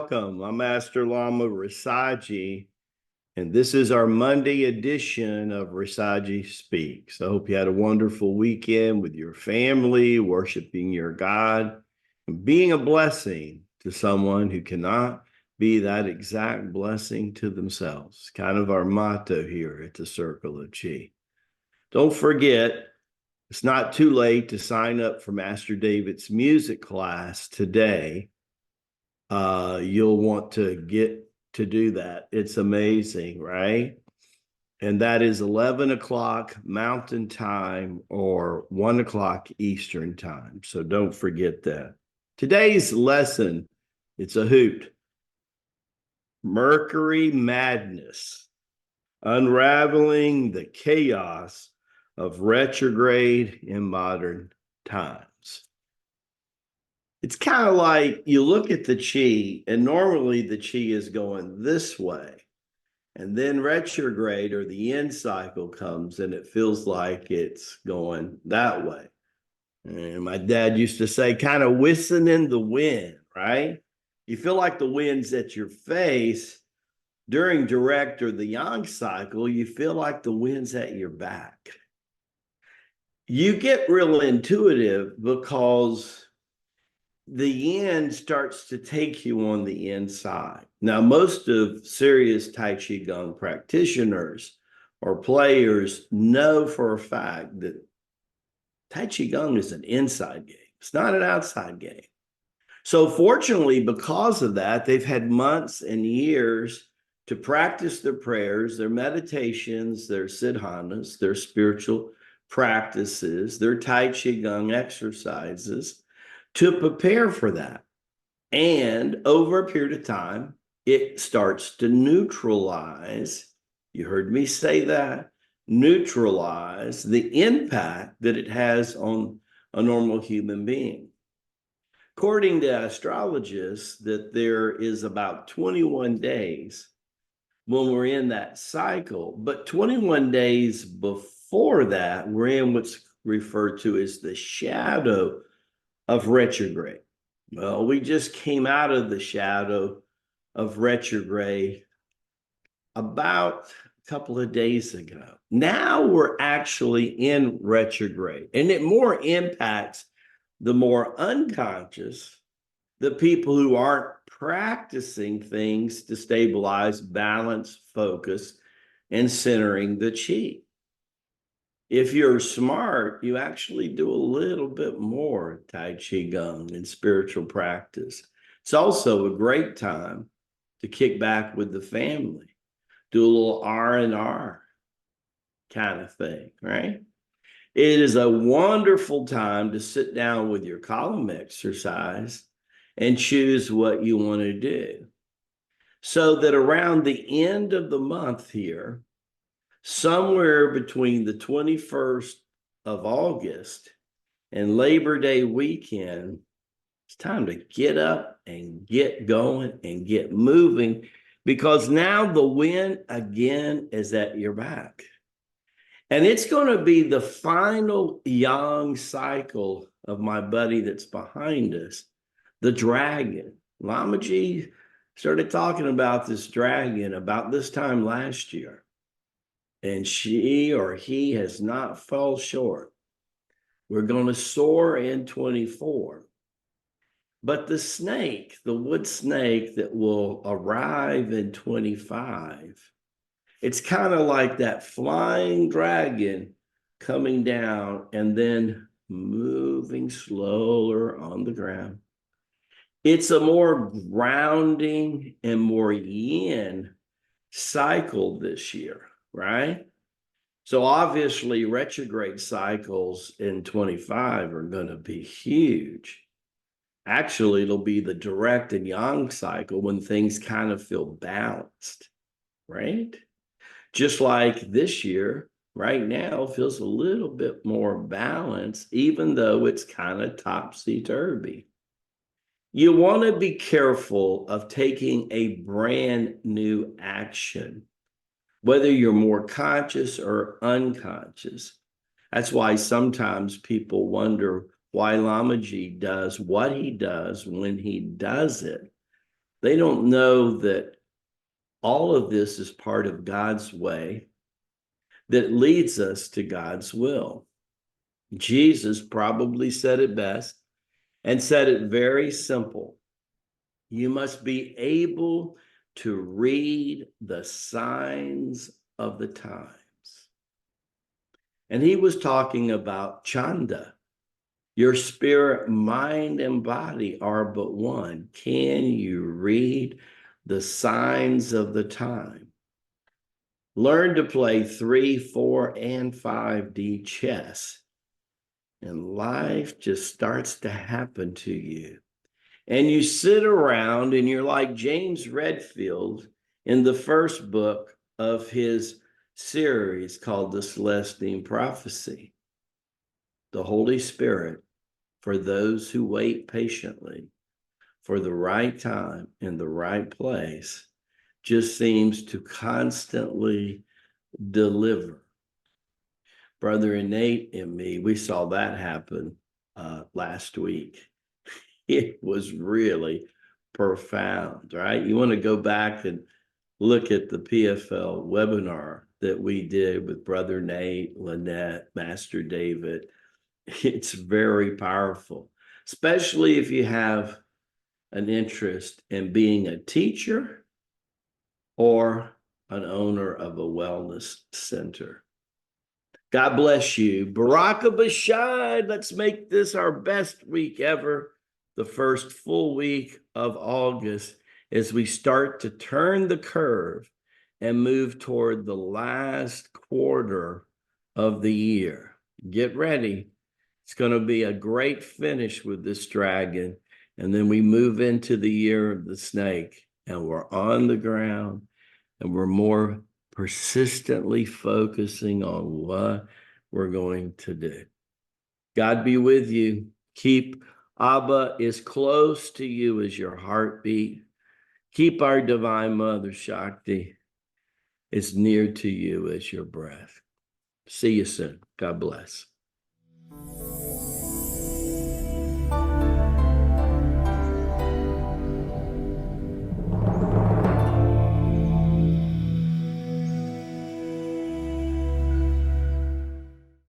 welcome. I'm Master Lama Rasaji, and this is our Monday edition of Rasaji Speaks. I hope you had a wonderful weekend with your family, worshiping your God, and being a blessing to someone who cannot be that exact blessing to themselves. Kind of our motto here at the Circle of Chi. Don't forget, it's not too late to sign up for Master David's music class today. You'll want to get to do that. It's amazing, right? And that is 11 o'clock Mountain Time or 1 o'clock Eastern Time. So don't forget that. Today's lesson, it's a hoot. Mercury Madness, unraveling the chaos of retrograde in modern times. It's kind of like you look at the chi, and normally the chi is going this way. And then retrograde or the end cycle comes and it feels like it's going that way. And my dad used to say, kind of whistling the wind, right? You feel like the wind's at your face. During direct or the yang cycle, you feel like the wind's at your back. You get real intuitive because the yin starts to take you on the inside. Now, most of serious Tai Chi Gong practitioners or players know for a fact that Tai Chi Gong is an inside game. It's not an outside game. So fortunately, because of that, they've had months and years to practice their prayers, their meditations, their sadhanas, their spiritual practices, their Tai Chi Gong exercises, to prepare for that. And over a period of time, it starts to neutralize. You heard me say that, neutralize the impact that it has on a normal human being. According to astrologists, that there is about 21 days when we're in that cycle, but 21 days before that, we're in what's referred to as the shadow of retrograde. Well, we just came out of the shadow of retrograde about a couple of days ago. Now we're actually in retrograde, and it more impacts the more unconscious, the people who aren't practicing things to stabilize, balance, focus, and centering the chi. If you're smart, you actually do a little bit more Tai Chi Gong and spiritual practice. It's also a great time to kick back with the family, do a little R&R kind of thing, right? It is a wonderful time to sit down with your column exercise and choose what you want to do. So that around the end of the month here, somewhere between the 21st of August and Labor Day weekend, it's time to get up and get going and get moving, because now the wind again is at your back. And it's going to be the final yang cycle of my buddy that's behind us, the dragon. Lamaji started talking about this dragon about this time last year. And she or he has not fell short. We're going to soar in 24. But the snake, the wood snake that will arrive in 25, it's kind of like that flying dragon coming down and then moving slower on the ground. It's a more grounding and more yin cycle this year, right? So obviously retrograde cycles in 25 are going to be huge. Actually, it'll be the direct and yang cycle when things kind of feel balanced, right? Just like this year, right now, feels a little bit more balanced, even though it's kind of topsy-turvy. You want to be careful of taking a brand new action, whether you're more conscious or unconscious. That's why sometimes people wonder why Lamaji does what he does when he does it. They don't know that all of this is part of God's way that leads us to God's will. Jesus probably said it best and said it very simple. You must be able to read the signs of the times. And he was talking about Chanda. Your spirit, mind, and body are but one. Can you read the signs of the time? Learn to play 3, 4, and 5D chess, and life just starts to happen to you. And you sit around and you're like James Redfield in the first book of his series called The Celestine Prophecy. The Holy Spirit, for those who wait patiently for the right time in the right place, just seems to constantly deliver. Brother Innate and me, we saw that happen last week. It was really profound, right? You want to go back and look at the PFL webinar that we did with Brother Nate, Lynette, Master David. It's very powerful, especially if you have an interest in being a teacher or an owner of a wellness center. God bless you. Baraka Bashad. Let's make this our best week ever, the first full week of August, as we start to turn the curve and move toward the last quarter of the year. Get ready. It's going to be a great finish with this dragon. And then we move into the year of the snake, and we're on the ground, and we're more persistently focusing on what we're going to do. God be with you. Keep Abba as close to you as your heartbeat. Keep our Divine Mother Shakti as near to you as your breath. See you soon. God bless.